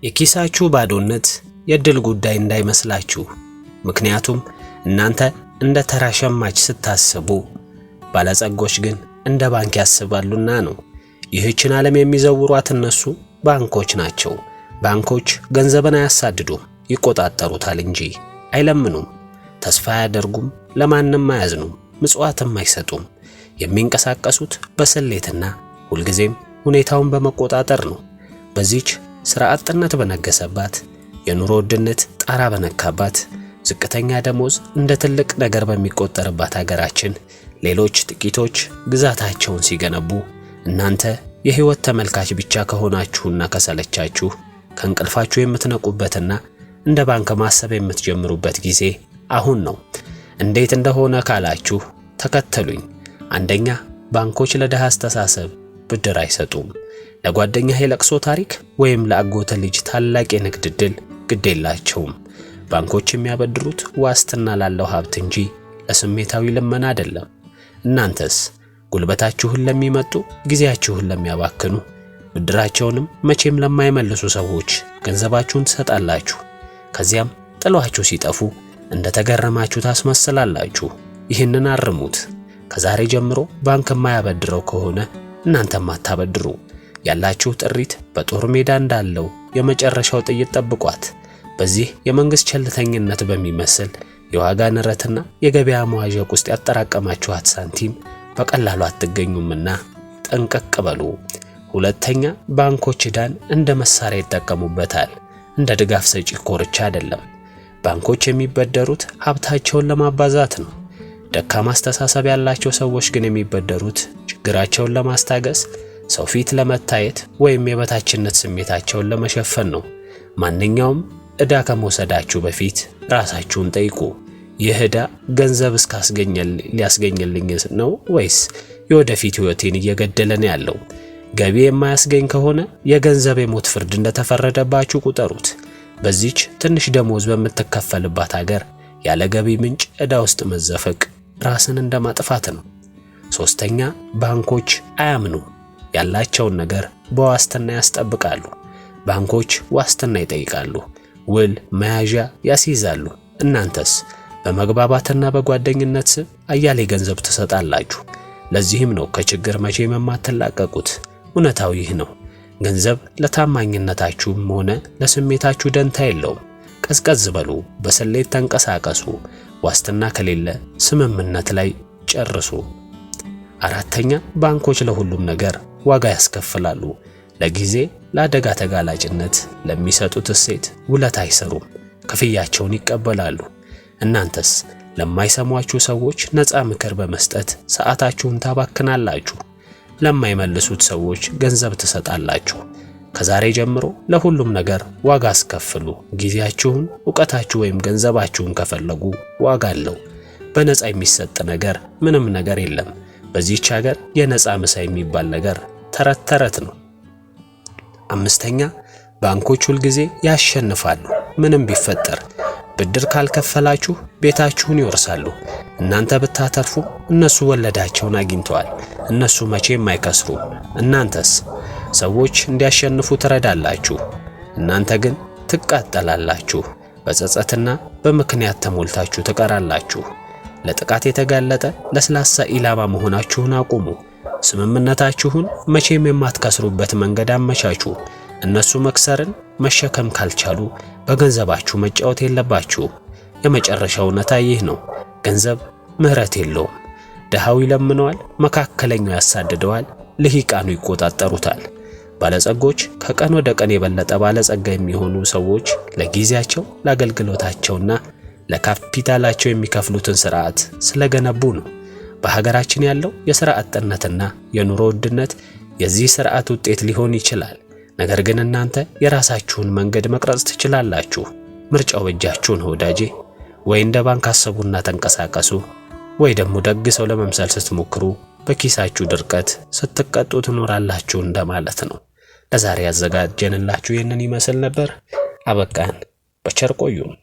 የኪሳችሁ ባዶነት የድል ጉዳይ እንዳይመስላችሁ። ምክንያቱም እናንተ እንደ ተራ ሸማች ስታስቡ፣ ባለጸጎች ግን እንደ ባንክ ያስባሉና ነው። ይህችን ዓለም የሚዘውሯት እነሱ ባንኮች ናቸው። ባንኮች ገንዘብን አያሳድዱም፣ ይቆጣጠሩታል እንጂ አይለምኑም። ተስፋ አያደርጉም፣ ለማንም አያዝኑም፣ ምጽዋትም አይሰጡም። የሚንቀሳቀሱት በስሌትና ሁልጊዜም ሁኔታውን በመቆጣጠር ነው። በዚች ሥራ አጥነት በነገሰባት፣ የኑሮ ውድነት ጣራ በነካባት፣ ዝቅተኛ ደሞዝ እንደ ትልቅ ነገር በሚቆጠርባት ሀገራችን ሌሎች ጥቂቶች ግዛታቸውን ሲገነቡ፣ እናንተ የሕይወት ተመልካች ብቻ ከሆናችሁና ከሰለቻችሁ ከእንቅልፋችሁ የምትነቁበትና እንደ ባንክ ማሰብ የምትጀምሩበት ጊዜ አሁን ነው። እንዴት እንደሆነ ካላችሁ ተከተሉኝ። አንደኛ፣ ባንኮች ለድሃ አስተሳሰብ ብድር አይሰጡም። ለጓደኛህ የለቅሶ ታሪክ ወይም ለአጎተ ልጅ ታላቅ የንግድ ዕድል ግድ የላቸውም። ባንኮች የሚያበድሩት ዋስትና ላለው ሀብት እንጂ ለስሜታዊ ልመና አይደለም። እናንተስ ጉልበታችሁን ለሚመጡ፣ ጊዜያችሁን ለሚያባክኑ፣ ብድራቸውንም መቼም ለማይመልሱ ሰዎች ገንዘባችሁን ትሰጣላችሁ። ከዚያም ጥሏችሁ ሲጠፉ እንደተገረማችሁ ታስመስላላችሁ። ይህንን አርሙት። ከዛሬ ጀምሮ ባንክ የማያበድረው ከሆነ እናንተም አታበድሩ። ያላችሁ ጥሪት በጦር ሜዳ እንዳለው የመጨረሻው ጥይት ጠብቋት። በዚህ የመንግስት ቸልተኝነት በሚመስል የዋጋ ንረትና የገበያ መዋዠቅ ውስጥ ያጠራቀማችኋት ሳንቲም በቀላሉ አትገኙምና ጠንቀቅ በሉ። ሁለተኛ፣ ባንኮች ዕዳን እንደ መሳሪያ ይጠቀሙበታል፣ እንደ ድጋፍ ሰጪ ኮርቻ አይደለም። ባንኮች የሚበደሩት ሀብታቸውን ለማባዛት ነው። ደካማ አስተሳሰብ ያላቸው ሰዎች ግን የሚበደሩት ችግራቸውን ለማስታገስ፣ ሰው ፊት ለመታየት ወይም የበታችነት ስሜታቸውን ለመሸፈን ነው። ማንኛውም ዕዳ ከመውሰዳችሁ በፊት ራሳችሁን ጠይቁ። ይህ ዕዳ ገንዘብ ሊያስገኝልኝ ነው ወይስ የወደፊት ሕይወቴን እየገደለ ነው ያለው? ገቢ የማያስገኝ ከሆነ የገንዘብ የሞት ፍርድ እንደተፈረደባችሁ ቁጠሩት። በዚች ትንሽ ደሞዝ በምትከፈልባት ሀገር ያለ ገቢ ምንጭ ዕዳ ውስጥ መዘፈቅ ራስን እንደማጥፋት ነው። ሶስተኛ፣ ባንኮች አያምኑም። ያላቸውን ነገር በዋስትና ያስጠብቃሉ። ባንኮች ዋስትና ይጠይቃሉ፣ ውል መያዣ ያስይዛሉ። እናንተስ በመግባባትና በጓደኝነት ስም አያሌ ገንዘብ ትሰጣላችሁ። ለዚህም ነው ከችግር መቼም የማትላቀቁት። እውነታው ይህ ነው። ገንዘብ ለታማኝነታችሁም ሆነ ለስሜታችሁ ደንታ የለውም። ቀዝቀዝ በሉ፣ በስሌት ተንቀሳቀሱ። ዋስትና ከሌለ ስምምነት ላይ ጨርሱ። አራተኛ፣ ባንኮች ለሁሉም ነገር ዋጋ ያስከፍላሉ። ለጊዜ፣ ለአደጋ ተጋላጭነት ለሚሰጡት እሴት ውለታ አይሰሩም፣ ክፍያቸውን ይቀበላሉ። እናንተስ ለማይሰሟችሁ ሰዎች ነፃ ምክር በመስጠት ሰዓታችሁን ታባክናላችሁ። ለማይመልሱት ሰዎች ገንዘብ ትሰጣላችሁ። ከዛሬ ጀምሮ ለሁሉም ነገር ዋጋ አስከፍሉ። ጊዜያችሁን፣ ዕውቀታችሁ ወይም ገንዘባችሁን ከፈለጉ ዋጋ አለው። በነፃ የሚሰጥ ነገር ምንም ነገር የለም። በዚህች ሀገር የነፃ ምሳ የሚባል ነገር ተረት ተረት ነው። አምስተኛ፣ ባንኮች ሁልጊዜ ያሸንፋሉ ምንም ቢፈጠር። ብድር ካልከፈላችሁ ቤታችሁን ይወርሳሉ። እናንተ ብታተርፉ እነሱ ወለዳቸውን አግኝተዋል። እነሱ መቼም አይከስሩም። እናንተስ ሰዎች እንዲያሸንፉ ትረዳላችሁ፣ እናንተ ግን ትቃጠላላችሁ። በጸጸትና በምክንያት ተሞልታችሁ ትቀራላችሁ። ለጥቃት የተጋለጠ ለስላሳ ኢላማ መሆናችሁን አቁሙ። ስምምነታችሁን መቼም የማትከስሩበት መንገድ አመቻቹ። እነሱ መክሰርን መሸከም ካልቻሉ በገንዘባችሁ መጫወት የለባችሁም። የመጨረሻው እውነታ ይህ ነው። ገንዘብ ምህረት የለውም። ድሃው ይለምነዋል፣ መካከለኛው ያሳድደዋል፣ ልሂቃኑ ይቆጣጠሩታል። ባለጸጎች ከቀን ወደ ቀን የበለጠ ባለጸጋ የሚሆኑ ሰዎች ለጊዜያቸው፣ ለአገልግሎታቸውና ለካፒታላቸው የሚከፍሉትን ስርዓት ስለገነቡ ነው። በሀገራችን ያለው የሥራ አጥነትና የኑሮ ውድነት የዚህ ስርዓት ውጤት ሊሆን ይችላል። ነገር ግን እናንተ የራሳችሁን መንገድ መቅረጽ ትችላላችሁ። ምርጫው በእጃችሁ ነው ወዳጄ። ወይ እንደ ባንክ አስቡና ተንቀሳቀሱ፣ ወይ ደግሞ ደግ ሰው ለመምሰል ስትሞክሩ በኪሳችሁ ድርቀት ስትቀጡ ትኖራላችሁ እንደማለት ነው። ለዛሬ ያዘጋጀንላችሁ ይህንን ይመስል ነበር። አበቃን። በቸር ቆዩን።